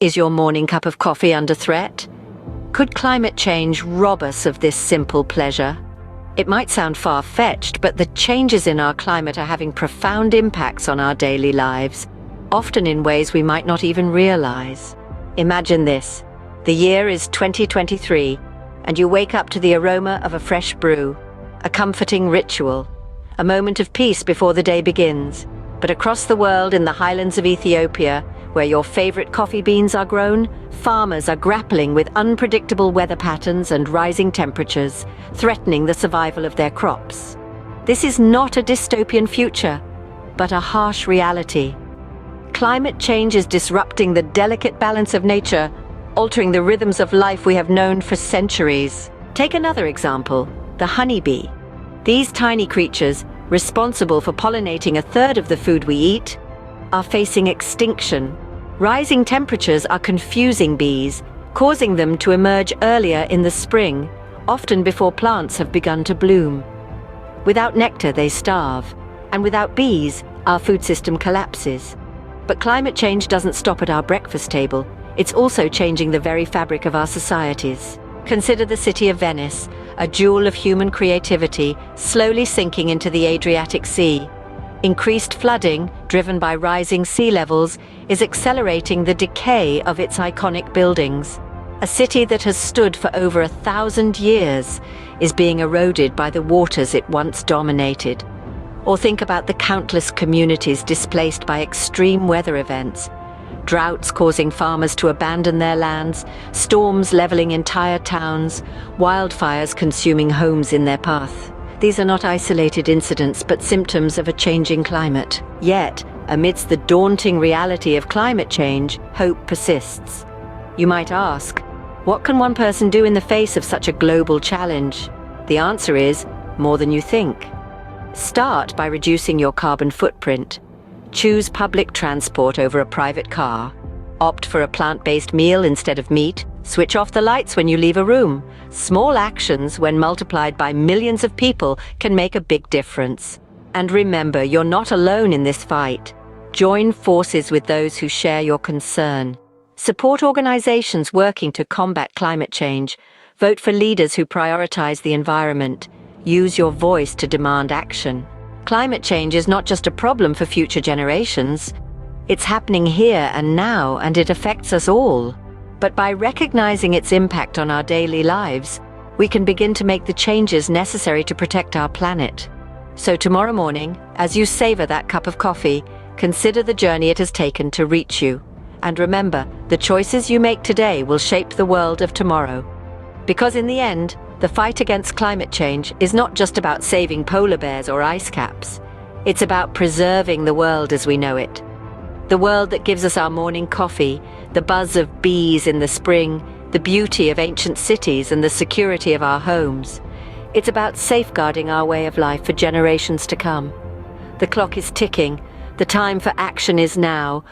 Is your morning cup of coffee under threat? Could climate change rob us of this simple pleasure? It might sound far-fetched, but the changes in our climate are having profound impacts on our daily lives, often in ways we might not even realize. Imagine this. The year is 2023, and you wake up to the aroma of a fresh brew, a comforting ritual, a moment of peace before the day begins. But across the world, in the highlands of Ethiopia, where your favorite coffee beans are grown, farmers are grappling with unpredictable weather patterns and rising temperatures, threatening the survival of their crops. This is not a dystopian future, but a harsh reality. Climate change is disrupting the delicate balance of nature, altering the rhythms of life we have known for centuries. Take another example, the honeybee. These tiny creatures, responsible for pollinating a third of the food we eat, are facing extinction. Rising temperatures are confusing bees, causing them to emerge earlier in the spring, often before plants have begun to bloom. Without nectar, they starve, and without bees, our food system collapses. But climate change doesn't stop at our breakfast table. It's also changing the very fabric of our societies. Consider the city of Venice, a jewel of human creativity, slowly sinking into the Adriatic Sea. Increased flooding, driven by rising sea levels, is accelerating the decay of its iconic buildings. A city that has stood for over 1,000 years is being eroded by the waters it once dominated. Or think about the countless communities displaced by extreme weather events. Droughts causing farmers to abandon their lands, storms leveling entire towns, wildfires consuming homes in their path. These are not isolated incidents, but symptoms of a changing climate. Yet, amidst the daunting reality of climate change, hope persists. You might ask, what can one person do in the face of such a global challenge? The answer is, more than you think. Start by reducing your carbon footprint. Choose public transport over a private car. Opt for a plant-based meal instead of meat. Switch off the lights when you leave a room. Small actions, when multiplied by millions of people, can make a big difference. And remember, you're not alone in this fight. Join forces with those who share your concern. Support organizations working to combat climate change. Vote for leaders who prioritize the environment. Use your voice to demand action. Climate change is not just a problem for future generations. It's happening here and now, and it affects us all. But by recognizing its impact on our daily lives, we can begin to make the changes necessary to protect our planet. So tomorrow morning, as you savor that cup of coffee, consider the journey it has taken to reach you. And remember, the choices you make today will shape the world of tomorrow. Because in the end, the fight against climate change is not just about saving polar bears or ice caps. It's about preserving the world as we know it. The world that gives us our morning coffee, the buzz of bees in the spring, the beauty of ancient cities and the security of our homes. It's about safeguarding our way of life for generations to come. The clock is ticking. The time for action is now.